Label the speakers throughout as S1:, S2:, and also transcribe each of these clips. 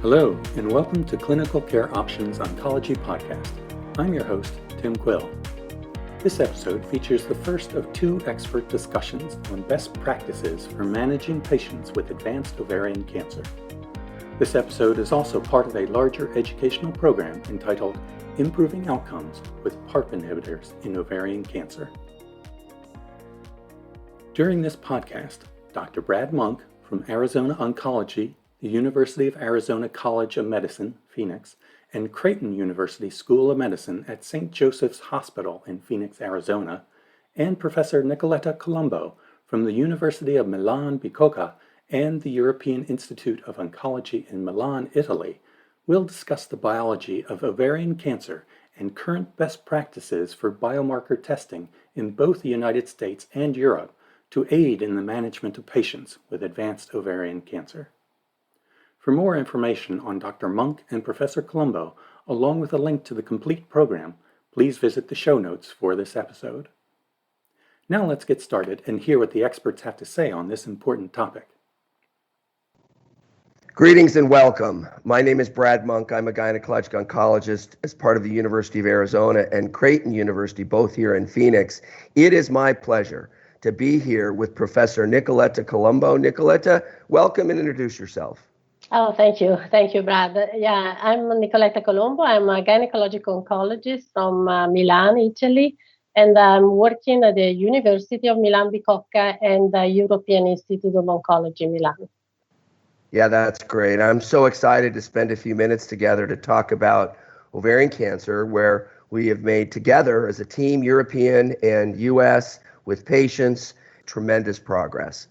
S1: Hello, and welcome to Clinical Care Options Oncology Podcast. I'm your host, Tim Quill. This episode features the first of two expert discussions on best practices for managing patients with advanced ovarian cancer. This episode is also part of a larger educational program entitled Improving Outcomes with PARP Inhibitors in Ovarian Cancer. During this podcast, Dr. Brad Monk from Arizona Oncology, the University of Arizona College of Medicine, Phoenix, and Creighton University School of Medicine at St. Joseph's Hospital in Phoenix, Arizona, and Professor Nicoletta Colombo from the University of Milan-Bicocca and the European Institute of Oncology in Milan, Italy, will discuss the biology of ovarian cancer and current best practices for biomarker testing in both the United States and Europe to aid in the management of patients with advanced ovarian cancer. For more information on Dr. Monk and Professor Colombo, along with a link to the complete program, please visit the show notes for this episode. Now let's get started and hear what the experts have to say on this important topic.
S2: Greetings and welcome. My name is Brad Monk. I'm a gynecologic oncologist as part of the University of Arizona and Creighton University, both here in Phoenix. It is my pleasure to be here with Professor Nicoletta Colombo. Nicoletta, welcome and introduce yourself.
S3: Oh, thank you. Thank you, Brad. Yeah, I'm Nicoletta Colombo. I'm a gynecologic oncologist from Milan, Italy, and I'm working at the University of Milan-Bicocca and the European Institute of Oncology, Milan.
S2: Yeah, that's great. I'm so excited to spend a few minutes together to talk about ovarian cancer, where we have made together as a team, European and U.S., with patients, tremendous progress.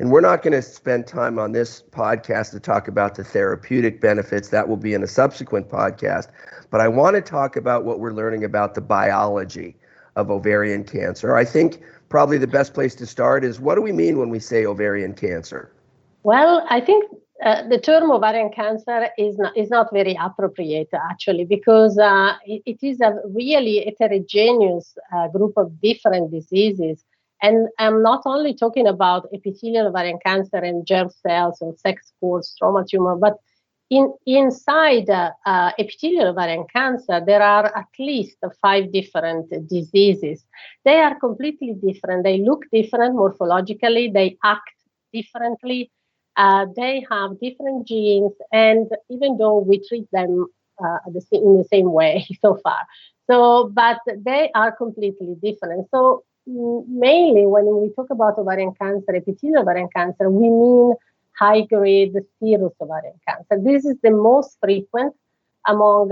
S2: And we're not going to spend time on this podcast to talk about the therapeutic benefits. That will be in a subsequent podcast. But I want to talk about what we're learning about the biology of ovarian cancer. I think probably the best place to start is, what do we mean when we say ovarian cancer?
S3: Well, I think the term ovarian cancer is not very appropriate, actually, because it is a really heterogeneous group of different diseases. And I'm not only talking about epithelial ovarian cancer and germ cells and sex cord stroma tumor, but inside epithelial ovarian cancer, there are at least 5 different diseases. They are completely different. They look different morphologically. They act differently. They have different genes. And even though we treat them in the same way so far, but they are completely different. So mainly when we talk about ovarian cancer, epithelial ovarian cancer, we mean high-grade serous ovarian cancer. This is the most frequent among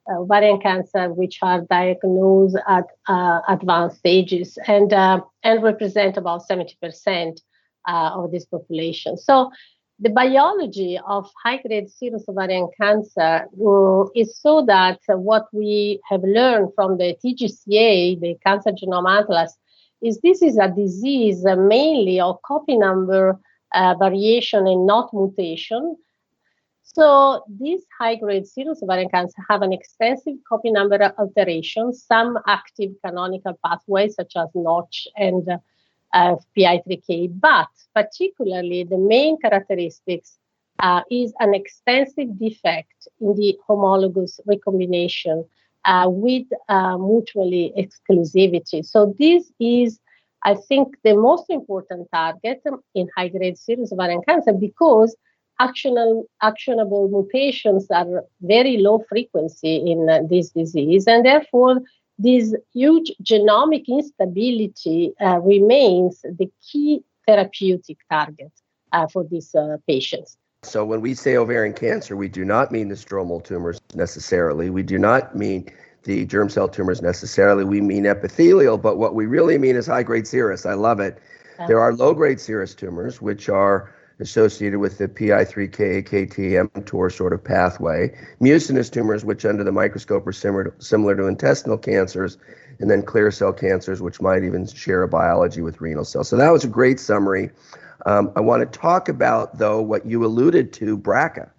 S3: ovarian cancer which are diagnosed at advanced stages and represent about 70% of this population. So the biology of high-grade serous ovarian cancer is so that what we have learned from the TGCA, the Cancer Genome Atlas, is this is a disease mainly of copy number variation and not mutation. So these high-grade serous ovarian cancer have an extensive copy number alteration, some active canonical pathways such as Notch and PI3K, but particularly the main characteristics is an extensive defect in the homologous recombination with mutually exclusivity. So this is, I think, the most important target in high-grade serous ovarian cancer because actionable mutations are very low frequency in this disease, and therefore this huge genomic instability remains the key therapeutic target for these patients.
S2: So when we say ovarian cancer, we do not mean the stromal tumors necessarily. We do not mean the germ cell tumors necessarily. We mean epithelial, but what we really mean is high-grade serous. I love it. There are low-grade serous tumors, which are associated with the PI3K, KT, mTOR sort of pathway, mucinous tumors, which under the microscope are similar to intestinal cancers, and then clear cell cancers, which might even share a biology with renal cells. So that was a great summary. I want to talk about, though, what you alluded to, BRCA.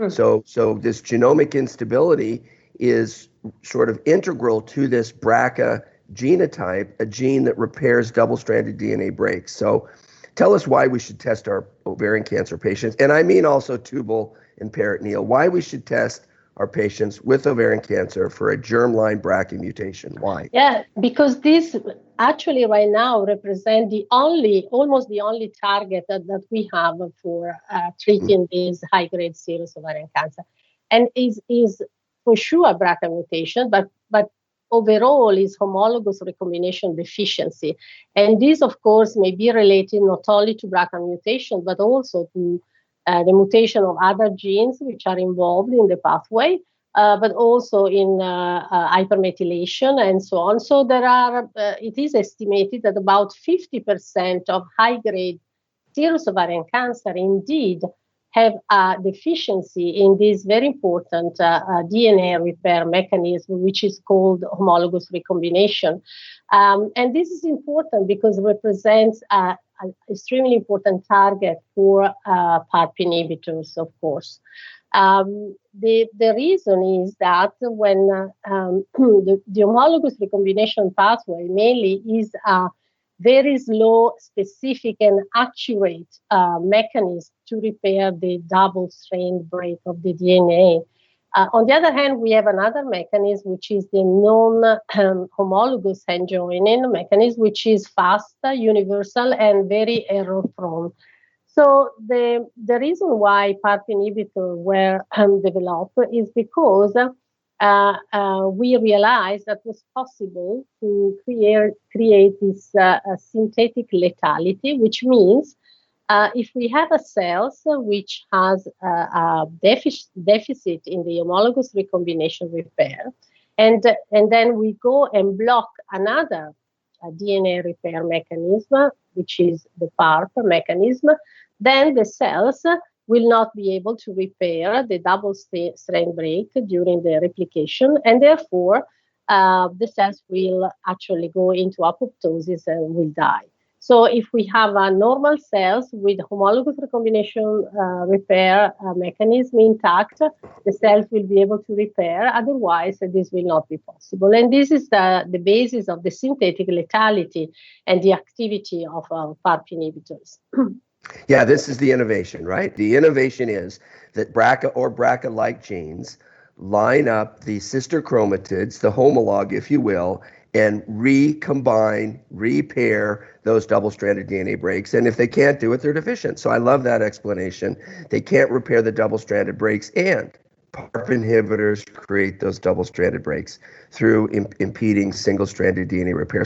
S2: So this genomic instability is sort of integral to this BRCA genotype, a gene that repairs double-stranded DNA breaks. So Tell us why we should test our ovarian cancer patients, and I mean also tubal and peritoneal, why we should test our patients with ovarian cancer for a germline BRCA mutation. Why?
S3: Yeah, because this actually right now represent almost the only target that we have for treating this high-grade serous ovarian cancer, and is for sure a BRCA mutation, but overall is homologous recombination deficiency, and this of course may be related not only to BRCA mutation but also to the mutation of other genes which are involved in the pathway. But also in hypermethylation and so on. So it is estimated that about 50% of high-grade serous ovarian cancer indeed have a deficiency in this very important DNA repair mechanism, which is called homologous recombination. And this is important because it represents an extremely important target for PARP inhibitors, of course. The reason is that when the homologous recombination pathway mainly is a very slow, specific, and accurate mechanism to repair the double-strand break of the DNA. On the other hand, we have another mechanism, which is the non-homologous hand joining mechanism, which is fast, universal, and very error-prone. So the reason why PARP inhibitors were developed is because we realized that it was possible to create this synthetic lethality, which means if we have a cells which has a deficit in the homologous recombination repair, and then we go and block another DNA repair mechanism, which is the PARP mechanism, then the cells will not be able to repair the double-strand break during the replication, and therefore the cells will actually go into apoptosis and will die. So if we have a normal cells with homologous recombination repair mechanism intact, the cells will be able to repair. Otherwise, this will not be possible. And this is the basis of the synthetic lethality and the activity of PARP inhibitors.
S2: Yeah, this is the innovation, right? The innovation is that BRCA or BRCA-like genes line up the sister chromatids, the homolog, if you will, and recombine, repair those double-stranded DNA breaks. And if they can't do it, they're deficient. So I love that explanation. They can't repair the double-stranded breaks, and PARP inhibitors create those double-stranded breaks through impeding single-stranded DNA repair.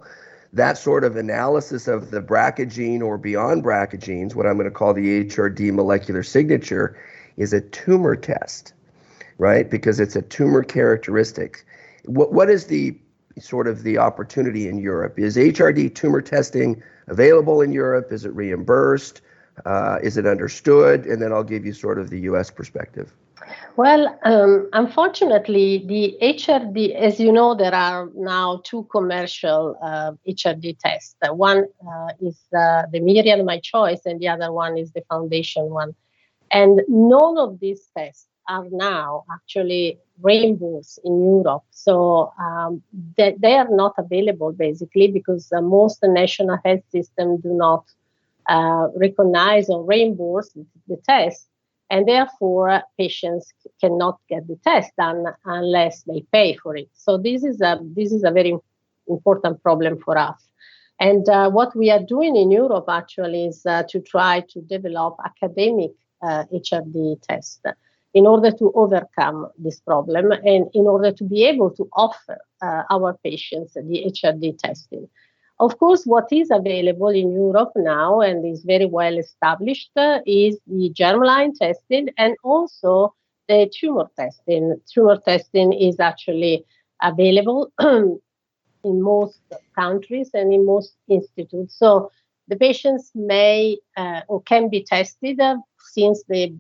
S2: That sort of analysis of the BRCA gene or beyond BRCA genes, what I'm going to call the HRD molecular signature, is a tumor test, right? Because it's a tumor characteristic. What is the sort of the opportunity in Europe? Is HRD tumor testing available in Europe? Is it reimbursed? Is it understood? And then I'll give you sort of the US perspective.
S3: Well, unfortunately, the HRD, as you know, there are now two commercial HRD tests. One is the Myriad My Choice, and the other one is the Foundation one. And none of these tests are now actually reimbursed in Europe. So they are not available, basically, because most national health systems do not recognize or reimburse the test. And therefore, patients cannot get the test done unless they pay for it. So this is a very important problem for us. And what we are doing in Europe actually is to try to develop academic HRD tests in order to overcome this problem and in order to be able to offer our patients the HRD testing. Of course, what is available in Europe now and is very well established is the germline testing and also the tumor testing. Tumor testing is actually available in most countries and in most institutes. So the patients may or can be tested since the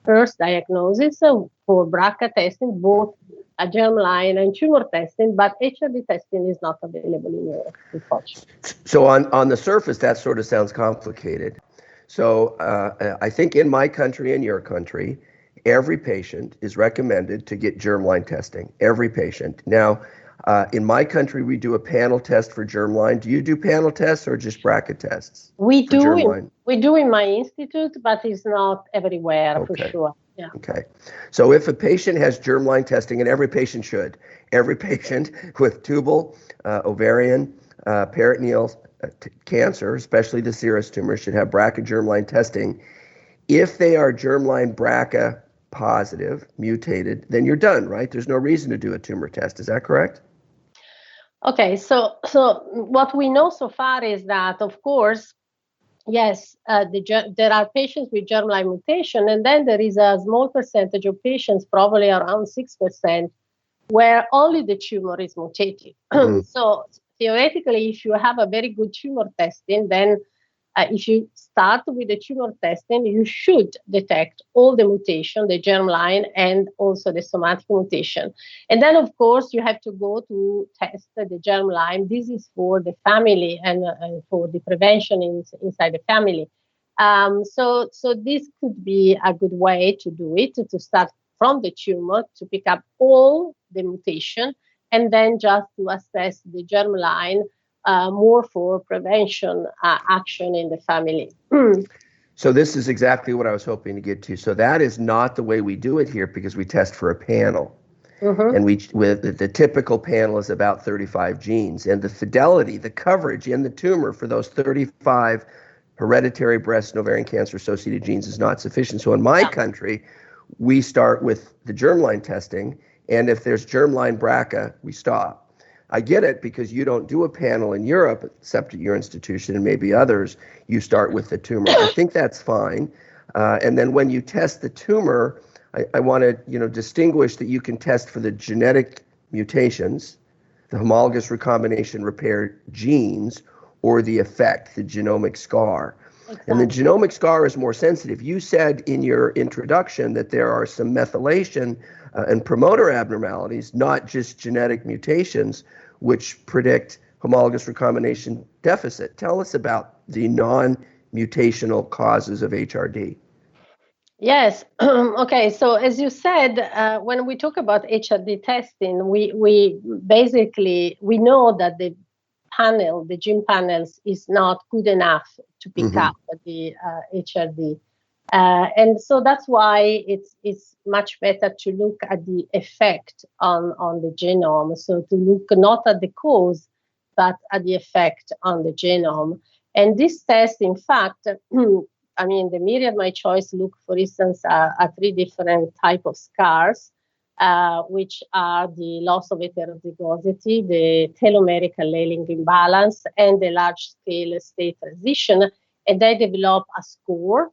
S3: first diagnosis for BRCA testing, both a germline and tumor testing, but HRD testing is not available in Europe, unfortunately.
S2: So on the surface, that sort of sounds complicated. So I think in my country and your country, every patient is recommended to get germline testing, every patient. Now, In my country, we do a panel test for germline. Do you do panel tests or just BRCA tests?
S3: We
S2: for
S3: do.
S2: germline?
S3: We do in my institute, but it's not everywhere for
S2: Okay.
S3: sure. Yeah.
S2: Okay. So if a patient has germline testing, and every patient should, every patient with tubal, ovarian, peritoneal cancer, especially the serous tumor, should have BRCA germline testing. If they are germline BRCA positive, mutated, then you're done, right? There's no reason to do a tumor test. Is that correct?
S3: Okay. So what we know so far is that, of course, yes, there are patients with germline mutation, and then there is a small percentage of patients, probably around 6%, where only the tumor is mutated. So theoretically, if you have a very good tumor testing, then if you start with the tumor testing, you should detect all the mutation, the germline, and also the somatic mutation. And then, of course, you have to go to test the germline. This is for the family and for the prevention inside the family. So this could be a good way to do it, to start from the tumor, to pick up all the mutation, and then just to assess the germline more for prevention action in the family.
S2: So this is exactly what I was hoping to get to. So that is not the way we do it here, because we test for a panel. And the typical panel is about 35 genes, and the fidelity, the coverage in the tumor for those 35 hereditary breast and ovarian cancer associated genes is not sufficient. So in my country, we start with the germline testing, and if there's germline BRCA, we stop. I get it, because you don't do a panel in Europe, except at your institution and maybe others. You start with the tumor. I think that's fine. And then when you test the tumor, I want to distinguish that you can test for the genetic mutations, the homologous recombination repair genes, or the effect, the genomic scar. Exactly. And the genomic scar is more sensitive. You said in your introduction that there are some methylation and promoter abnormalities, not just genetic mutations, which predict homologous recombination deficit. Tell us about the non-mutational causes of HRD.
S3: Yes. Okay. So as you said, when we talk about HRD testing, we basically know that the gene panels is not good enough to pick up the HRD. And so that's why it's much better to look at the effect on the genome. So to look not at the cause, but at the effect on the genome. And this test, in fact, I mean, the Myriad My Choice look, for instance, at 3 different types of scars, which are the loss of heterozygosity, the telomeric allelic imbalance, and the large-scale state transition. And they develop a score,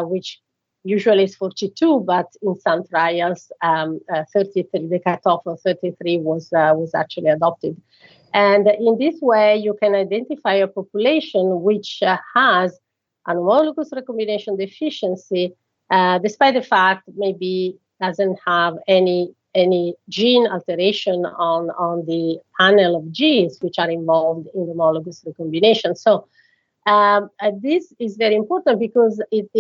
S3: which usually is 42, but in some trials, 33, the cutoff of 33 was actually adopted. And in this way, you can identify a population which has an homologous recombination deficiency, despite the fact maybe doesn't have any gene alteration on the panel of genes which are involved in the homologous recombination. So this is very important because it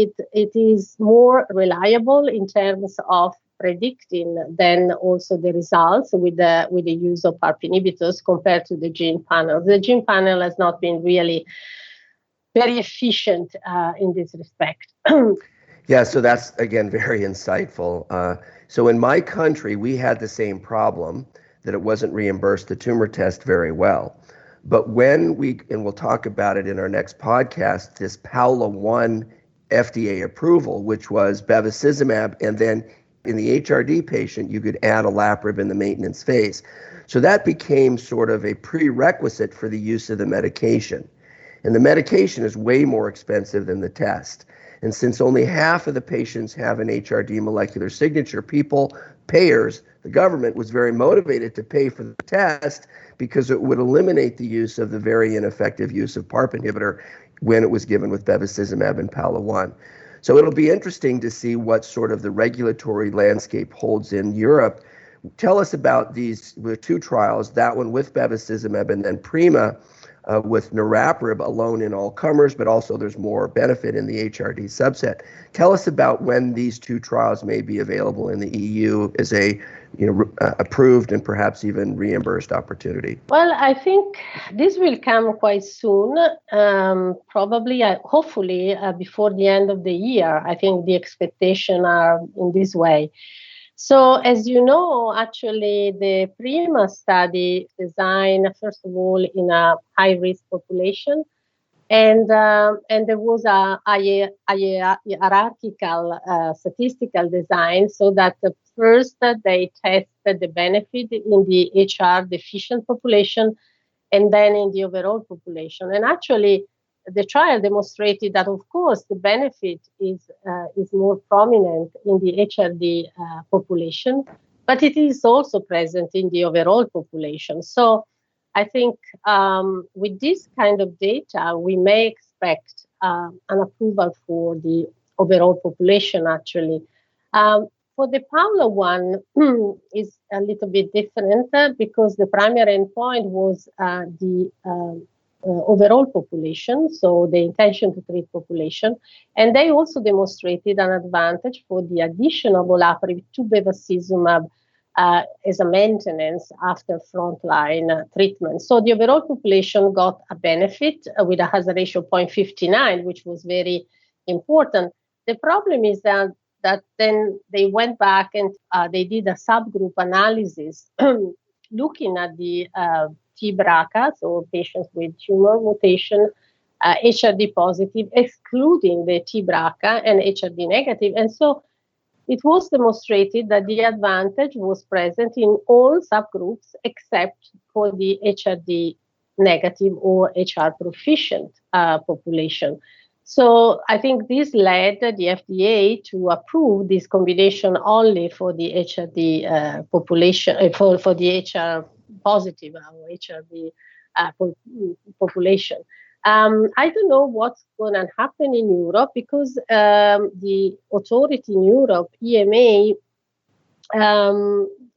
S3: is more reliable in terms of predicting than also the results with the use of PARP inhibitors compared to the gene panel. The gene panel has not been really very efficient in this respect.
S2: Yeah, so that's, again, very insightful. So in my country, we had the same problem, that it wasn't reimbursed, the tumor test, very well. But when and we'll talk about it in our next podcast, this PAOLA-1 FDA approval, which was bevacizumab, and then in the HRD patient, you could add olaparib in the maintenance phase. So that became sort of a prerequisite for the use of the medication. And the medication is way more expensive than the test. And since only half of the patients have an HRD molecular signature, payers, the government was very motivated to pay for the test because it would eliminate the use of the very ineffective use of PARP inhibitor when it was given with bevacizumab and PAOLA-1. So it'll be interesting to see what sort of the regulatory landscape holds in Europe. Tell us about these 2 trials, that one with bevacizumab and then PRIMA. with niraparib alone in all comers, but also there's more benefit in the HRD subset. Tell us about when these two trials may be available in the EU as a approved and perhaps even reimbursed opportunity.
S3: Well, I think this will come quite soon, probably, hopefully, before the end of the year. I think the expectations are in this way. So, as you know, actually, the PRIMA study designed, first of all, in a high-risk population, and there was a hierarchical statistical design, so that first they tested the benefit in the HR deficient population, and then in the overall population. And actually, the trial demonstrated that, of course, the benefit is more prominent in the HRD population, but it is also present in the overall population. So I think with this kind of data, we may expect an approval for the overall population, actually. For the Paula one is a little bit different because the primary endpoint was the overall population, so the intention to treat population. And they also demonstrated an advantage for the addition of olaparib to bevacizumab as a maintenance after frontline treatment. So the overall population got a benefit with a hazard ratio of 0.59, which was very important. The problem is that then they went back and they did a subgroup analysis looking at the BRCA, so patients with tumor mutation, HRD positive, excluding the BRCA and HRD negative. And so it was demonstrated that the advantage was present in all subgroups except for the HRD negative or HR proficient population. So I think this led the FDA to approve this combination only for the HRD population, for the HR positive or HRD population. I don't know what's going to happen in Europe because the authority in Europe, EMA,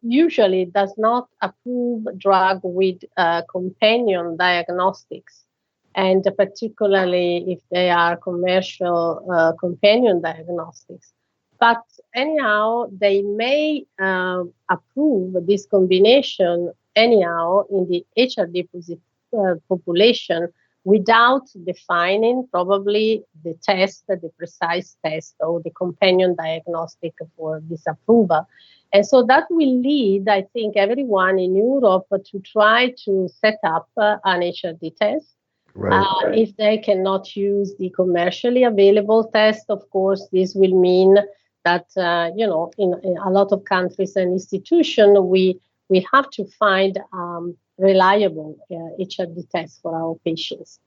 S3: usually does not approve drug with companion diagnostics, and particularly if they are commercial companion diagnostics. But anyhow, they may approve this combination anyhow in the HRD population without defining probably the test, the precise test or the companion diagnostic for this approval. And so that will lead, I think, everyone in Europe to try to set up an HRD test. Right. If they cannot use the commercially available test, of course, this will mean that, in a lot of countries and institutions, we have to find reliable HRD tests for our patients.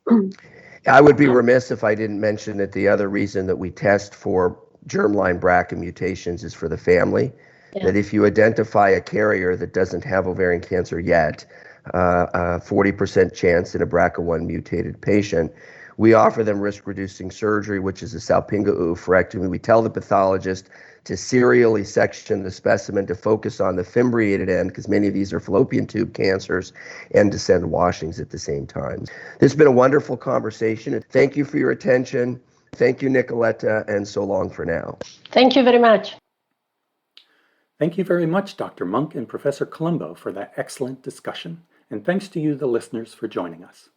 S2: I would be remiss if I didn't mention that the other reason that we test for germline BRCA mutations is for the family. Yeah. That if you identify a carrier that doesn't have ovarian cancer yet, 40% chance in a BRCA1 mutated patient, we offer them risk-reducing surgery, which is a salpingo oophorectomy. We tell the pathologist to serially section the specimen to focus on the fimbriated end, because many of these are fallopian tube cancers, and to send washings at the same time. This has been a wonderful conversation. Thank you for your attention. Thank you, Nicoletta, and so long for now.
S3: Thank you very much.
S1: Thank you very much, Dr. Monk and Professor Colombo, for that excellent discussion. And thanks to you, the listeners, for joining us.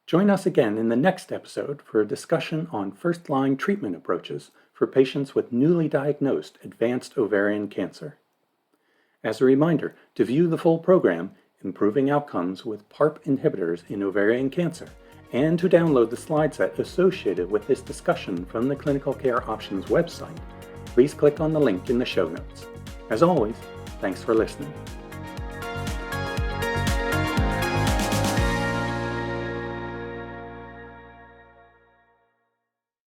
S1: Join us again in the next episode for a discussion on first-line treatment approaches for patients with newly diagnosed advanced ovarian cancer. As a reminder, to view the full program, Improving Outcomes with PARP Inhibitors in Ovarian Cancer, and to download the slide set associated with this discussion from the Clinical Care Options website, please click on the link in the show notes. As always, thanks for listening.